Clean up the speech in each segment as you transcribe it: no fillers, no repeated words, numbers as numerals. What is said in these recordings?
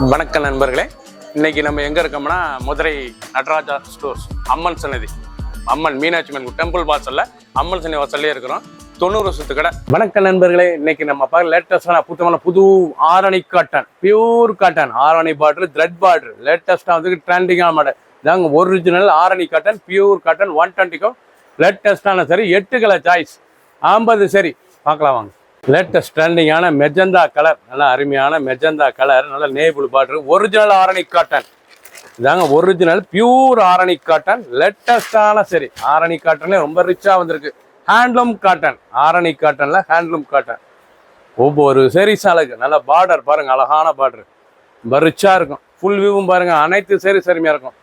வணக்கம் நண்பர்களே, இன்னைக்கு நம்ம எங்க இருக்கோம்னா மதுரை நடராஜா ஸ்டோர்ஸ் அம்மன் சன்னதி, அம்மன் மீனாட்சி அம்மன் டெம்பிள் வாசல்ல அம்மன் சன்னதி வாசல்லே இருக்கிறோம். 90 வருஷத்து கடை. வணக்கம் நண்பர்களே, இன்னைக்கு நம்ம பார்க்க லேட்டஸ்டான புது Arani cotton, pure cotton Arani border, thread border, லேட்டஸ்டா வந்து ட்ரெண்டிங்கான மாடல் இதாங்க. Original Arani cotton, pure cotton 120 லேட்டஸ்டான சரி 8 கலர் சாய்ஸ் 50 சரி பார்க்கலாம் வாங்க. லேட்டஸ்ட் ட்ரெண்டிங்கான மெஜந்தா கலர், நல்லா அருமையான மெஜந்தா கலர், நல்ல நேபிள் பார்டர், ஒரிஜினல் ஆரணி காட்டன் இதாங்க. ஒரிஜினல் பியூர் ஆரணி காட்டன், லேட்டஸ்டான சரி ஆரணி காட்டன்ல ரொம்ப ரிச்சா வந்திருக்கு. ஹேண்ட்லூம் காட்டன், ஆரணி காட்டன்ல ஹேண்ட்லூம் காட்டன். ஒவ்வொரு சரிஸ் அழகு, நல்ல பார்டர் பாருங்க, அழகான பார்டர், ரொம்ப ரிச்சா இருக்கும். ஃபுல் வியூவும் பாருங்க, அனைத்து சேரீஸ் அருமையா இருக்கும்.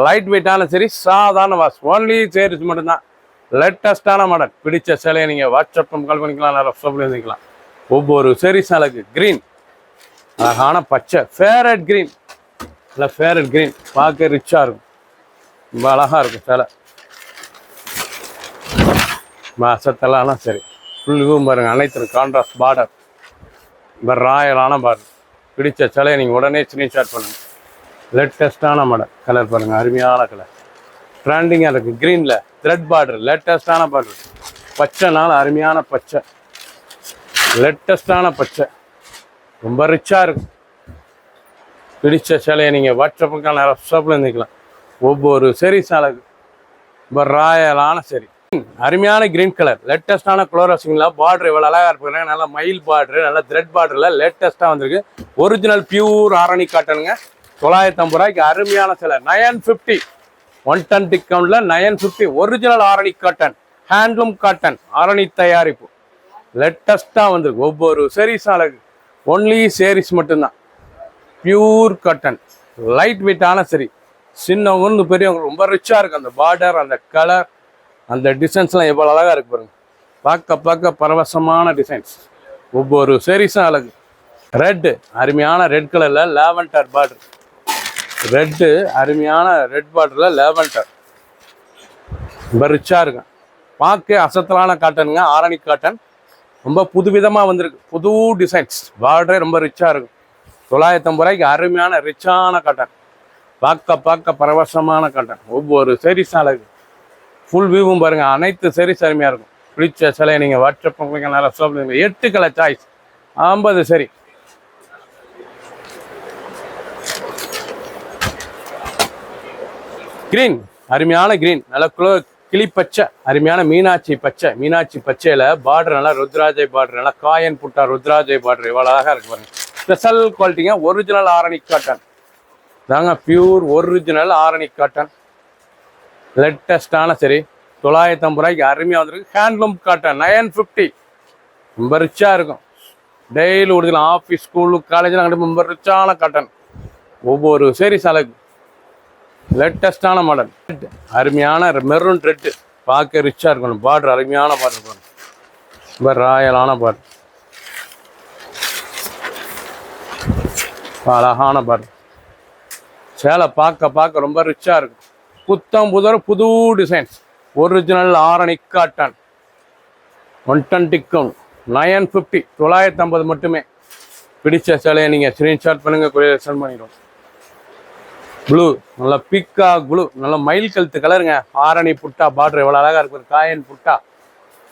லைட் வெயிட்டான சரி, சாதாரண வாஷ், ஒன்லி சேரீஸ் மட்டும்தான். லேட்டஸ்டான மாடல். பிடிச்ச சேலையை நீங்கள் வாட்ஸ்அப் கால் பண்ணிக்கலாம், வாட்ஸ்அப்ல இருந்துக்கலாம். ஒவ்வொரு சரிஸ் அழகு. கிரீன், அழகான பச்சை, ஃபேரட் கிரீன், நல்லா ஃபேரட் கிரீன், பார்க்க ரிச்சாக இருக்கும், ரொம்ப அழகாக இருக்கும் சேலை. அசத்தெல்லாம் சரி ஃபுல் வியூவும் பாருங்கள், அனைத்து கான்ட்ராஸ்ட் பார்டர், ரொம்ப ராயலான பார்டர். பிடிச்ச சேலையை நீங்கள் உடனே ஸ்க்ரீன்ஷாட் பண்ணுங்கள். லேட்டஸ்டான மாடல். கலர் பாருங்கள், அருமையான கலர், ட்ரெண்டிங்காக இருக்குது. க்ரீனில் த்ரெட் பார்டர், லேட்டஸ்டான பார்டர், பச்சைனால அருமையான பச்சை, லேட்டஸ்டான பச்சை, ரொம்ப ரிச்சாக இருக்கும். பிடிச்ச சேலையை நீங்கள் வாட்ஸ்அப்புக்கான வாட்ஸ்அப்பில் இருந்துக்கலாம். ஒவ்வொரு சரி அழகு, ரொம்ப ராயலான சரி. அருமையான கிரீன் கலர், லேட்டஸ்டான குளோரஸிங்கில் பார்டர் இவ்வளோ அழகாக இருப்பாங்க. நல்லா மயில் பார்டரு, நல்லா த்ரெட் பார்டரில் லேட்டஸ்ட்டாக வந்திருக்கு. Original pure Arani காட்டனுங்க. 950 ரூபாய்க்கு அருமையான சேலை. 950 120 கவுண்டில் 950 original Arani cotton, handloom cotton, Arani தயாரிப்பு, லேட்டஸ்ட்டாக வந்திருக்கு. ஒவ்வொரு சேரீஸ் அழகு, ஒன்லி சேரீஸ் மட்டும்தான். பியூர் காட்டன், லைட் வெயிட்டான சரி, சின்னவங்க பெரியவங்க ரொம்ப ரிச்சாக இருக்குது. அந்த பார்டர், அந்த கலர், அந்த டிசைன்ஸ்லாம் எவ்வளோ அழகாக இருக்கு பாருங்க. பார்க்க பரவசமான டிசைன்ஸ். ஒவ்வொரு சேரீஸும் அழகு. ரெட்டு, அருமையான ரெட் கலரில் லாவெண்டர் பார்டர், ரெட்டு அருமையான ரெட் பார்டரில் லேவெண்டர், ரொம்ப ரிச்சாக இருக்கும். பார்க்க அசத்தலான காட்டனுங்க, ஆரணி காட்டன். ரொம்ப புதுவிதமாக வந்திருக்கு, புது டிசைன்ஸ், பார்டரே ரொம்ப ரிச்சாக இருக்கும். 950 ரூபாய்க்கு அருமையான ரிச்சான காட்டன், பார்க்க பரவசமான காட்டன். ஒவ்வொரு சேரீஸ் அழகு, ஃபுல் வியூவும் பாருங்கள், அனைத்து சேரீஸ் அருமையாக இருக்கும். பிடிச்ச சிலையை நீங்கள் வாட்ஸ்அப் நல்லா 8 கலர் சாய்ஸ் 50 சரி. கிரீன், அருமையான கிரீன், நல்லா கிளி பச்சை, அருமையான மீனாட்சி பச்சை, மீனாட்சி பச்சையில் பார்டர் நல்லா ருத்ராஜை பார்டர், நல்லா காயன் புட்டா ருத்ராஜை பார்டர், இவ்வளோ அழகாக இருக்கு பாருங்க. ஸ்பெஷல் குவாலிட்டிங்க, ஒரிஜினல் ஆரணி காட்டன் தாங்க, பியூர் ஒரிஜினல் ஆரணி காட்டன், லேட்டஸ்டான சரி 950 ரூபாய்க்கு அருமையாக வந்துருக்கு. ஹேண்ட்லூம் காட்டன் 950, ரொம்ப ரிச்சாக இருக்கும். டெய்லி உடுக்கலாம், ஆஃபீஸ், ஸ்கூலு, காலேஜில் அங்கே ரொம்ப ரிச்சான காட்டன். ஒவ்வொரு சேரீஸ் அழகு, லேட்டஸ்டான மாடல். அருமையான மெரூன் ரெட்டு, பார்க்க ரிச்சாக இருக்கணும். பார்டர் அருமையான பார்டர் பாருங்க, ரொம்ப ராயலான பார்டர், அழகான பார்டர். சேலை பார்க்க ரொம்ப ரிச்சாக இருக்கும். புது designs. Original Arani cotton 120 count 950, 950 மட்டுமே. பிடிச்ச சேலையை நீங்கள் ஸ்க்ரீன்ஷாட் பண்ணுங்கள், கொரியர் சென்ட் பண்ணிடுவோம். ப்ளூ, நல்லா பிக்கா ப்ளூ, நல்லா மயில் கழுத்து கலருங்க. ஆரணி புட்டா பார்டர் எவ்வளோ அழகாக இருக்கும். காயன் புட்டா,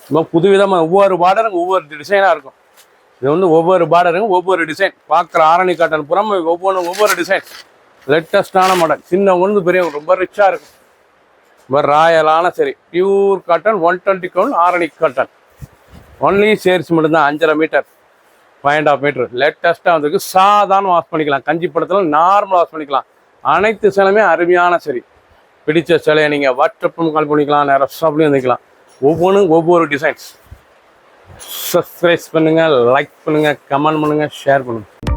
ரொம்ப புதுவிதமாக, ஒவ்வொரு பார்டரும் ஒவ்வொரு டிசைனாக இருக்கும். இது வந்து ஒவ்வொரு பார்டருங்க ஒவ்வொரு டிசைன். பார்க்குற ஆரணி காட்டன் புறம் ஒவ்வொரு டிசைன். லேட்டஸ்டான மாடல், சின்னவங்க பெரியவங்க ரொம்ப ரிச்சாக இருக்கும். ரொம்ப ராயலான சரி, pure cotton 120 count Arani cotton. Only saris மட்டும்தான். 5.5 மீட்டர், 5.5 மீட்டர். லேட்டஸ்ட்டாக வந்துருக்கு. சாதாரண வாஷ் பண்ணிக்கலாம், கஞ்சி படத்தில் நார்மல் வாஷ் பண்ணிக்கலாம். அனைத்து சேலையுமே அருமையான சரி. பிடிச்ச சேலையை நீங்கள் வாட்ஸ்அப்பும் கால் பண்ணிக்கலாம், நேரம் ஷாப்லேயும் வந்துக்கலாம். ஒவ்வொன்றும் ஒவ்வொரு டிசைன்ஸ். சப்ஸ்கிரைப் பண்ணுங்கள், லைக் பண்ணுங்கள், கமெண்ட் பண்ணுங்கள், ஷேர் பண்ணுங்கள்.